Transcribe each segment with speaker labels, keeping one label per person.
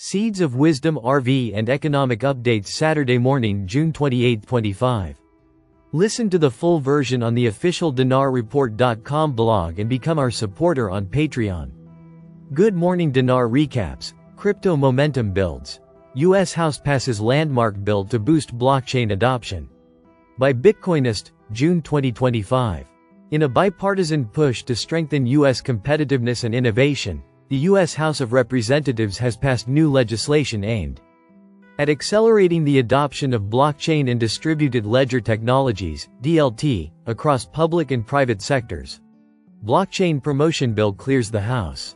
Speaker 1: Seeds of Wisdom RV and Economic Updates Saturday morning, June 28, 25. Listen to the full version on the official dinarreport.com blog and become our supporter on Patreon. Good morning. Dinar recaps. Crypto momentum builds. U.S. House passes landmark bill to boost blockchain adoption. By Bitcoinist, June 2025. In a bipartisan push to strengthen U.S. competitiveness and innovation, the U.S. House of Representatives has passed new legislation aimed at accelerating the adoption of blockchain and distributed ledger technologies, DLT, across public and private sectors. Blockchain promotion bill clears the House.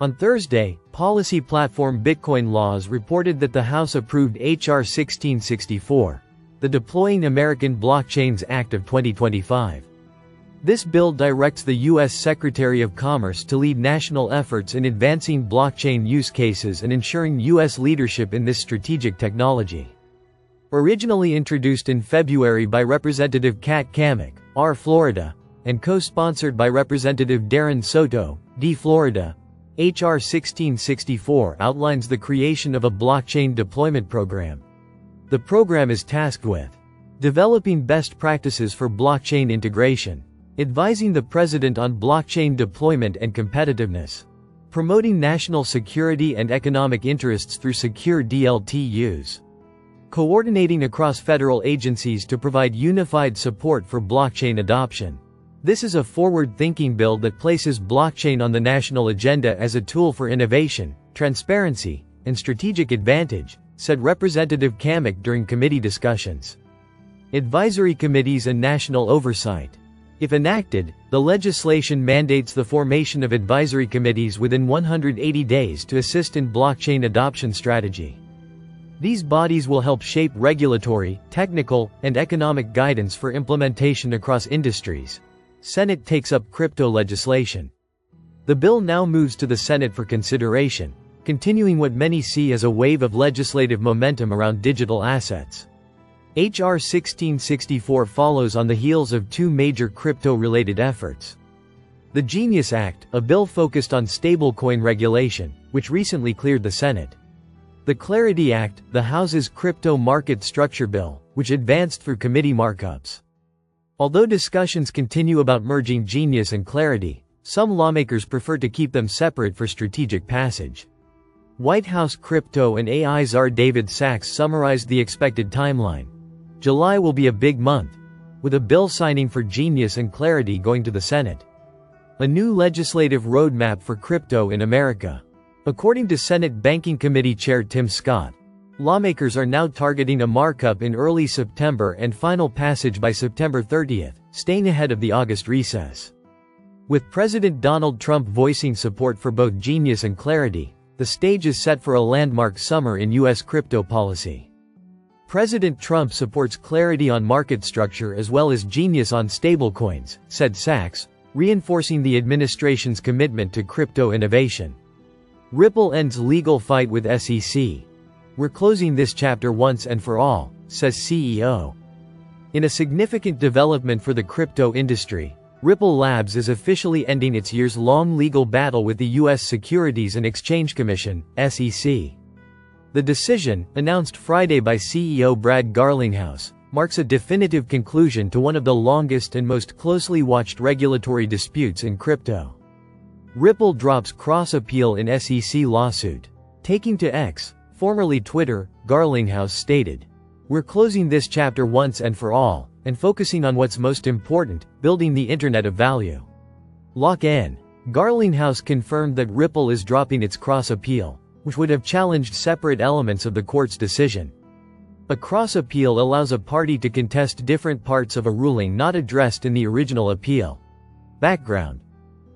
Speaker 1: On Thursday, policy platform Bitcoin Laws reported that the House approved H.R. 1664, the Deploying American Blockchains Act of 2025. This bill directs the U.S. Secretary of Commerce to lead national efforts in advancing blockchain use cases and ensuring U.S. leadership in this strategic technology. Originally introduced in February by Representative Kat Cammack, R. Florida, and co-sponsored by Representative Darren Soto, D. Florida, H.R. 1664 outlines the creation of a blockchain deployment program. The program is tasked with developing best practices for blockchain integration, advising the President on blockchain deployment and competitiveness, promoting national security and economic interests through secure DLT use, coordinating across federal agencies to provide unified support for blockchain adoption. This is a forward-thinking bill that places blockchain on the national agenda as a tool for innovation, transparency, and strategic advantage, said Representative Cammack during committee discussions. Advisory committees and national oversight. If enacted, the legislation mandates the formation of advisory committees within 180 days to assist in blockchain adoption strategy. These bodies will help shape regulatory, technical, and economic guidance for implementation across industries. Senate takes up crypto legislation. The bill now moves to the Senate for consideration, continuing what many see as a wave of legislative momentum around digital assets. H.R. 1664 follows on the heels of two major crypto-related efforts. The Genius Act, a bill focused on stablecoin regulation, which recently cleared the Senate. The Clarity Act, the House's crypto market structure bill, which advanced through committee markups. Although discussions continue about merging Genius and Clarity, some lawmakers prefer to keep them separate for strategic passage. White House crypto and AI czar David Sacks summarized the expected timeline. July will be a big month, with a bill signing for Genius and Clarity going to the Senate. A new legislative roadmap for crypto in America. According to Senate Banking Committee Chair Tim Scott, lawmakers are now targeting a markup in early September and final passage by September 30, staying ahead of the August recess. With President Donald Trump voicing support for both Genius and Clarity, the stage is set for a landmark summer in U.S. crypto policy. President Trump supports Clarity on market structure as well as Genius on stablecoins, said Sacks, reinforcing the administration's commitment to crypto innovation. Ripple ends legal fight with SEC. We're closing this chapter once and for all, says CEO. In a significant development for the crypto industry, Ripple Labs is officially ending its years-long legal battle with the U.S. Securities and Exchange Commission, SEC. The decision, announced Friday by CEO Brad Garlinghouse, marks a definitive conclusion to one of the longest and most closely watched regulatory disputes in crypto. Ripple drops cross-appeal in SEC lawsuit. Taking to X, formerly Twitter, Garlinghouse stated, "We're closing this chapter once and for all, and focusing on what's most important, building the Internet of Value." Lock in. Garlinghouse confirmed that Ripple is dropping its cross-appeal, which would have challenged separate elements of the court's decision. A cross-appeal allows a party to contest different parts of a ruling not addressed in the original appeal. Background: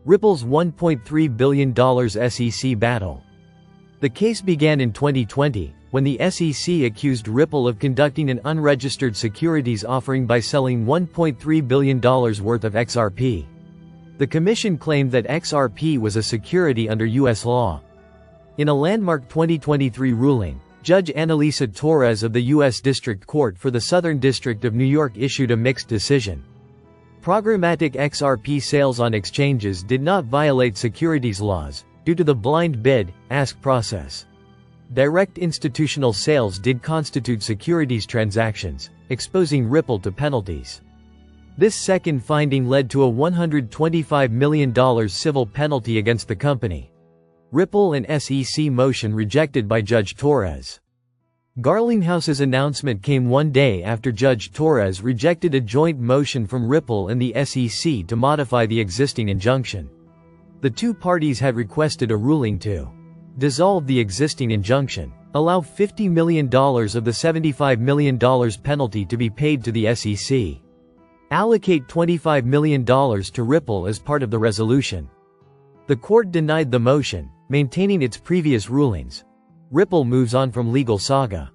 Speaker 1: Ripple's $1.3 billion SEC battle. The case began in 2020, when the SEC accused Ripple of conducting an unregistered securities offering by selling $1.3 billion worth of XRP. The commission claimed that XRP was a security under U.S. law. In a landmark 2023 ruling, Judge Annalisa Torres of the U.S. District Court for the Southern District of New York issued a mixed decision. Programmatic XRP sales on exchanges did not violate securities laws, due to the blind bid-ask process. Direct institutional sales did constitute securities transactions, exposing Ripple to penalties. This second finding led to a $125 million civil penalty against the company. Ripple and SEC motion rejected by Judge Torres. Garlinghouse's announcement came one day after Judge Torres rejected a joint motion from Ripple and the SEC to modify the existing injunction. The two parties had requested a ruling to dissolve the existing injunction, allow $50 million of the $75 million penalty to be paid to the SEC, allocate $25 million to Ripple as part of the resolution. The court denied the motion, maintaining its previous rulings. Ripple moves on from legal saga.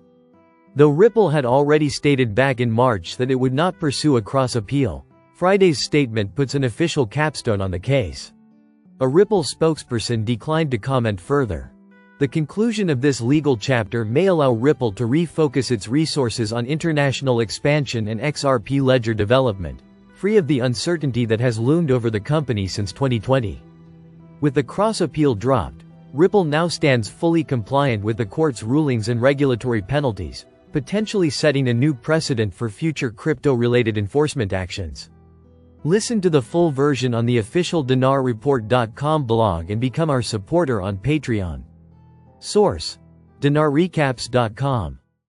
Speaker 1: Though Ripple had already stated back in March that it would not pursue a cross-appeal, Friday's statement puts an official capstone on the case. A Ripple spokesperson declined to comment further. The conclusion of this legal chapter may allow Ripple to refocus its resources on international expansion and XRP ledger development, free of the uncertainty that has loomed over the company since 2020. With the cross-appeal dropped, Ripple now stands fully compliant with the court's rulings and regulatory penalties, potentially setting a new precedent for future crypto-related enforcement actions. Listen to the full version on the official dinarreport.com blog and become our supporter on Patreon. Source: dinarrecaps.com